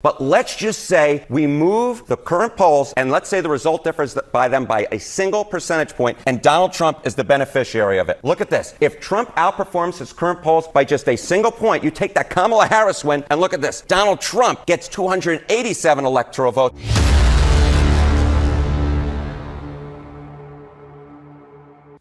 But let's just say we move the current polls, and let's say the result differs by them by a single percentage point, and Donald Trump is the beneficiary of it. Look at this. If Trump outperforms his current polls by just a single point, you take that Kamala Harris win, and look at this. Donald Trump gets 287 electoral votes.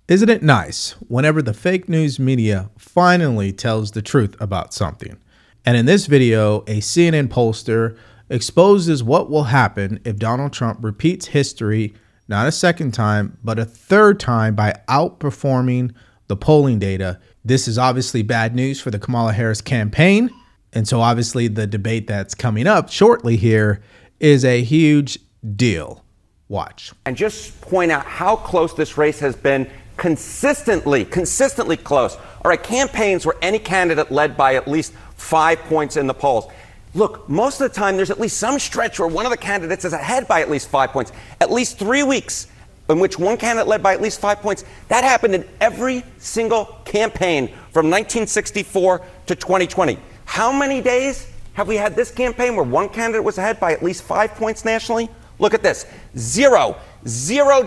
Isn't it nice whenever the fake news media finally tells the truth about something? And in this video, a CNN pollster exposes what will happen if Donald Trump repeats history, not a second time, but a third time by outperforming the polling data. This is obviously bad news for the Kamala Harris campaign. And so obviously the debate that's coming up shortly here is a huge deal. Watch. And just point out how close this race has been. Consistently close. All right, campaigns where any candidate led by at least 5 points in the polls. Look, most of the time there's at least some stretch where one of the candidates is ahead by at least 5 points. At least 3 weeks in which one candidate led by at least 5 points. That happened in every single campaign from 1964 to 2020. How many days have we had this campaign where one candidate was ahead by at least 5 points nationally? Look at this. Zero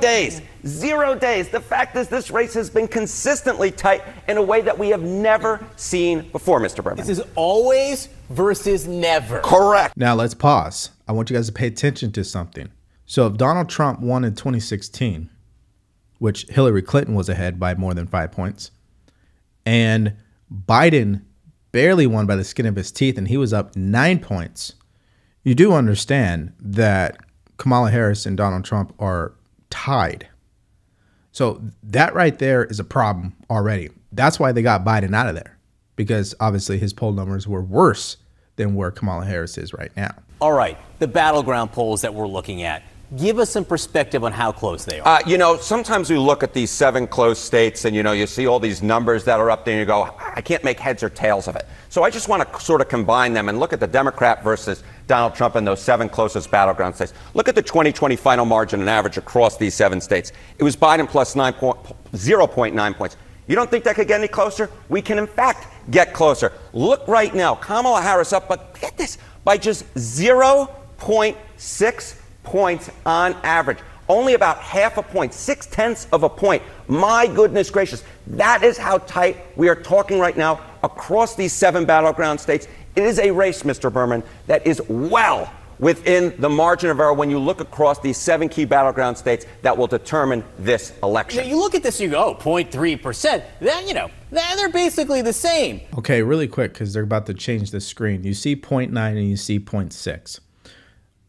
days. 0 days. The fact is this race has been consistently tight in a way that we have never seen before, Mr. Berman. This is always versus never. Correct. Now let's pause. I want you guys to pay attention to something. So if Donald Trump won in 2016, which Hillary Clinton was ahead by more than 5 points, and Biden barely won by the skin of his teeth and he was up 9 points, you do understand that Kamala Harris and Donald Trump are tied. So that right there is a problem already. That's why they got Biden out of there, because obviously his poll numbers were worse than where Kamala Harris is right now. All right, the battleground polls that we're looking at. Give us some perspective on how close they are. Sometimes we look at these 7 close states and, you see all these numbers that are up there and you go, I can't make heads or tails of it. So I just want to sort of combine them and look at the Democrat versus Donald Trump in those 7 closest battleground states. Look at the 2020 final margin and average across these 7 states. It was Biden plus 0.9 points. You don't think that could get any closer? We can, in fact, get closer. Look right now, Kamala Harris up, but get this, by just 0.6 points on average. Only about half a point, 0.6 of a point. My goodness gracious. That is how tight we are talking right now across these 7 battleground states. It is a race, Mr. Berman, that is well within the margin of error when you look across these 7 key battleground states that will determine this election. You look at this and you go, 0.3%. Then, they're basically the same. Okay, really quick, because they're about to change the screen. You see 0.9 and you see 0.6.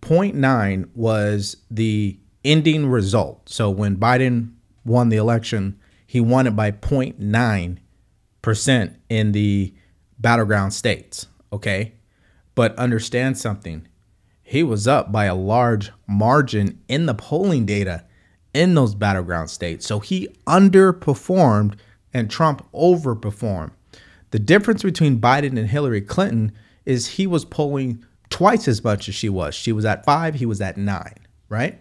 0.9 was the ending result. So when Biden won the election, he won it by 0.9% in the battleground states. Okay. But understand something. He was up by a large margin in the polling data in those battleground states. So he underperformed and Trump overperformed. The difference between Biden and Hillary Clinton is he was polling twice as much as she was. She was at 5, he was at 9, right?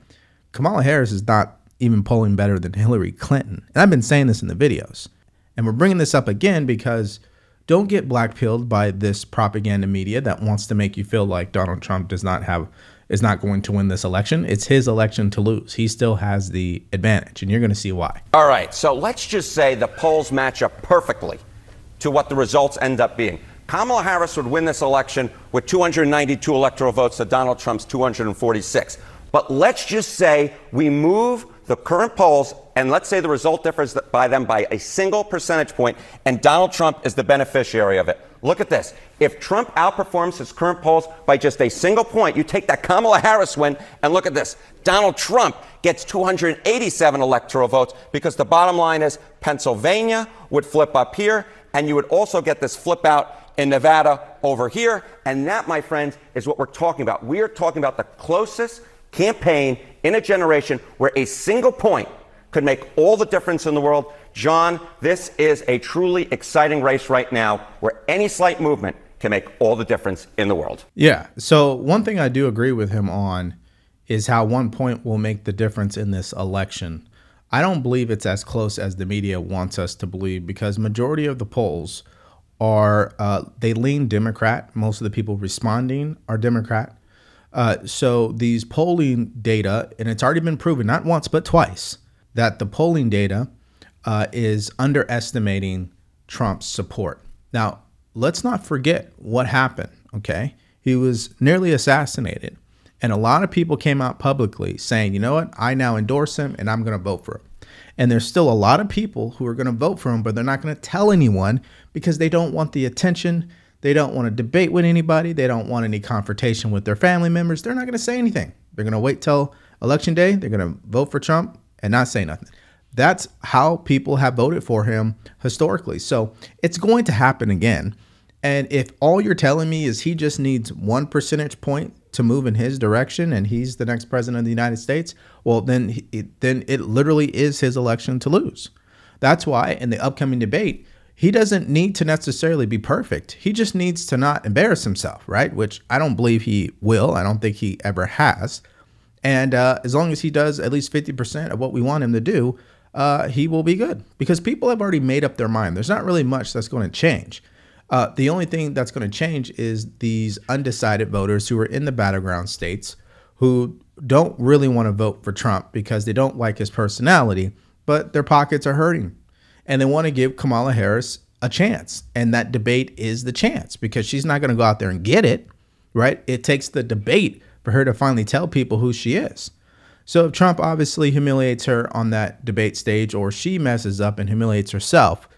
Kamala Harris is not even polling better than Hillary Clinton. And I've been saying this in the videos. And we're bringing this up again because don't get blackpilled by this propaganda media that wants to make you feel like Donald Trump is not going to win this election. It's his election to lose. He still has the advantage, and you're going to see why. All right, so let's just say the polls match up perfectly to what the results end up being. Kamala Harris would win this election with 292 electoral votes to Donald Trump's 246. But let's just say we move the current polls, and let's say the result differs by them by a single percentage point, and Donald Trump is the beneficiary of it. Look at this. If Trump outperforms his current polls by just a single point, you take that Kamala Harris win, and look at this. Donald Trump gets 287 electoral votes, because the bottom line is Pennsylvania would flip up here, and you would also get this flip out in Nevada over here. And that, my friends, is what we're talking about. We are talking about the closest campaign in a generation where a single point could make all the difference in the world. John, this is a truly exciting race right now where any slight movement can make all the difference in the world. Yeah. So one thing I do agree with him on is how 1 point will make the difference in this election. I don't believe it's as close as the media wants us to believe, because majority of the polls are, they lean Democrat. Most of the people responding are Democrat. So these polling data, and it's already been proven not once but twice, that the polling data is underestimating Trump's support. Now, let's not forget what happened, okay? He was nearly assassinated. And a lot of people came out publicly saying, you know what, I now endorse him and I'm going to vote for him. And there's still a lot of people who are going to vote for him, but they're not going to tell anyone because they don't want the attention. They don't want to debate with anybody. They don't want any confrontation with their family members. They're not going to say anything. They're going to wait till election day. They're going to vote for Trump and not say nothing. That's how people have voted for him historically. So it's going to happen again. And if all you're telling me is he just needs 1 percentage point to move in his direction and he's the next president of the United States, well, then it literally is his election to lose. That's why in the upcoming debate, he doesn't need to necessarily be perfect. He just needs to not embarrass himself, right? Which I don't believe he will. I don't think he ever has. And as long as he does at least 50% of what we want him to do, he will be good because people have already made up their mind. There's not really much that's going to change. The only thing that's going to change is these undecided voters who are in the battleground states who don't really want to vote for Trump because they don't like his personality, but their pockets are hurting and they want to give Kamala Harris a chance. And that debate is the chance because she's not going to go out there and get it, right? It takes the debate for her to finally tell people who she is. So if Trump obviously humiliates her on that debate stage or she messes up and humiliates herself,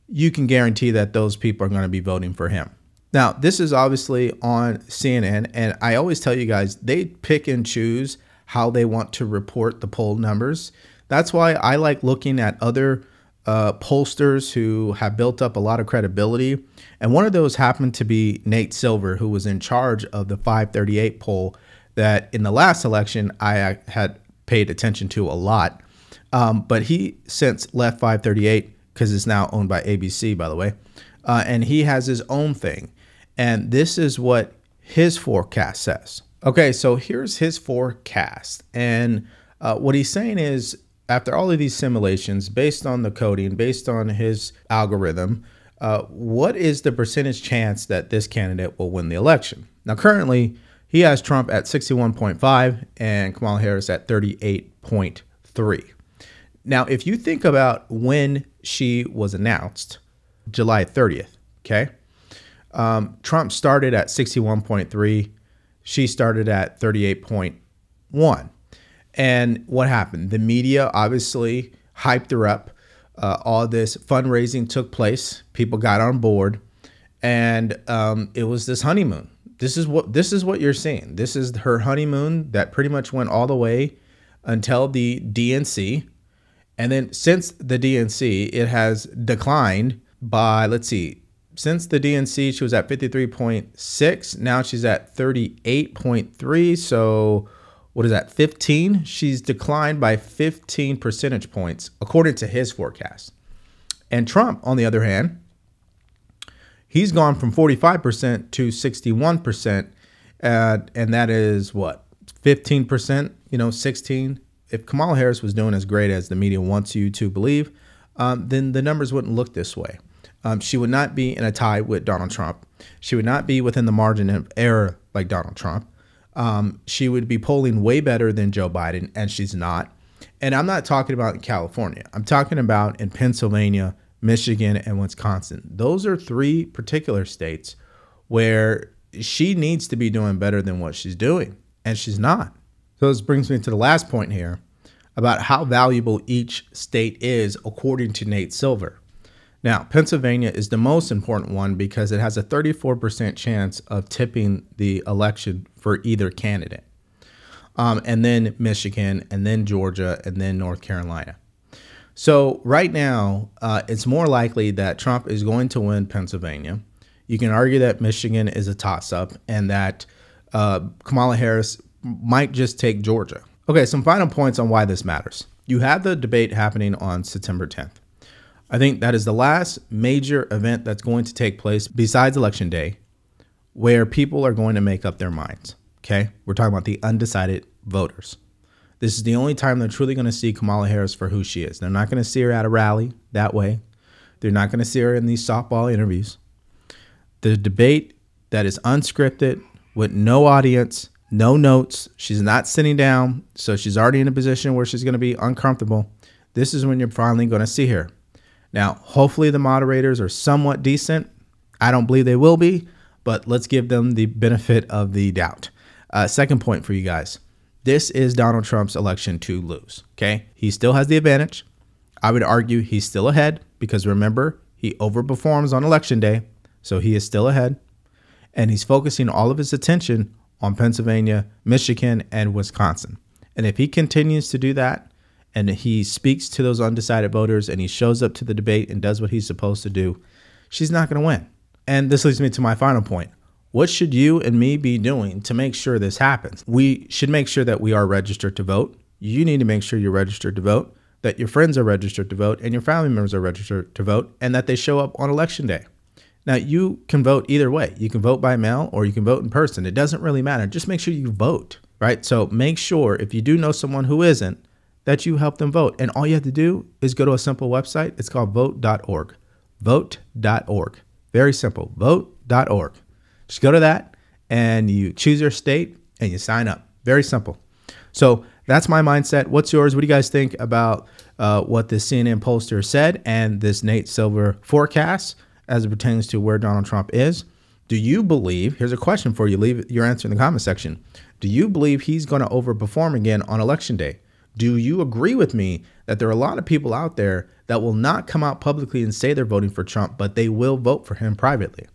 you can guarantee that those people are going to be voting for him. Now, this is obviously on CNN, and I always tell you guys, they pick and choose how they want to report the poll numbers. That's why I like looking at other pollsters who have built up a lot of credibility. And one of those happened to be Nate Silver, who was in charge of the 538 poll that in the last election I had paid attention to a lot. But he since left 538 because it's now owned by ABC, by the way. And he has his own thing. And this is what his forecast says. Okay, so here's his forecast. And what he's saying is, after all of these simulations, based on the coding, based on his algorithm, what is the percentage chance that this candidate will win the election? Now, currently, he has Trump at 61.5 and Kamala Harris at 38.3. Now, if you think about when she was announced, July 30th, okay? Trump started at 61.3. She started at 38.1. And what happened? The media obviously hyped her up. All this fundraising took place. People got on board. And it was this honeymoon. This is what you're seeing. This is her honeymoon that pretty much went all the way until the DNC. And then since the DNC, it has declined by, let's see, since the DNC, she was at 53.6. Now she's at 38.3. So what is that, 15? She's declined by 15 percentage points, according to his forecast. And Trump, on the other hand, he's gone from 45% to 61%. And that is what, 15%, 16. If Kamala Harris was doing as great as the media wants you to believe, then the numbers wouldn't look this way. She would not be in a tie with Donald Trump. She would not be within the margin of error like Donald Trump. She would be polling way better than Joe Biden, and she's not. And I'm not talking about in California. I'm talking about in Pennsylvania, Michigan, and Wisconsin. Those are 3 particular states where she needs to be doing better than what she's doing, and she's not. So this brings me to the last point here about how valuable each state is according to Nate Silver. Now, Pennsylvania is the most important one because it has a 34% chance of tipping the election for either candidate. And then Michigan, and then Georgia, and then North Carolina. So right now, it's more likely that Trump is going to win Pennsylvania. You can argue that Michigan is a toss-up and that Kamala Harris might just take Georgia. Okay, some final points on why this matters. You have the debate happening on September 10th. I think that is the last major event that's going to take place besides Election Day where people are going to make up their minds, okay? We're talking about the undecided voters. This is the only time they're truly going to see Kamala Harris for who she is. They're not going to see her at a rally that way. They're not going to see her in these softball interviews. The debate that is unscripted with no audience no notes. She's not sitting down. So she's already in a position where she's going to be uncomfortable. This is when you're finally going to see her. Now, hopefully the moderators are somewhat decent. I don't believe they will be, but let's give them the benefit of the doubt. Second point for you guys. This is Donald Trump's election to lose. Okay. He still has the advantage. I would argue he's still ahead because remember, he overperforms on election day. So he is still ahead. And he's focusing all of his attention on Pennsylvania, Michigan, and Wisconsin. And if he continues to do that, and he speaks to those undecided voters and he shows up to the debate and does what he's supposed to do, she's not going to win. And this leads me to my final point. What should you and me be doing to make sure this happens? We should make sure that we are registered to vote. You need to make sure you're registered to vote, that your friends are registered to vote, and your family members are registered to vote, and that they show up on election day. Now, you can vote either way. You can vote by mail or you can vote in person. It doesn't really matter. Just make sure you vote, right? So make sure if you do know someone who isn't, that you help them vote. And all you have to do is go to a simple website. It's called vote.org. Vote.org. Very simple. Vote.org. Just go to that and you choose your state and you sign up. Very simple. So that's my mindset. What's yours? What do you guys think about what this CNN pollster said and this Nate Silver forecast as it pertains to where Donald Trump is? Do you believe, here's a question for you, leave your answer in the comment section. Do you believe he's going to overperform again on election day? Do you agree with me that there are a lot of people out there that will not come out publicly and say they're voting for Trump, but they will vote for him privately?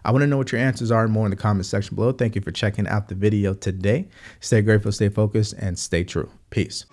I want to know what your answers are and more in the comment section below. Thank you for checking out the video today. Stay grateful, stay focused, and stay true. Peace.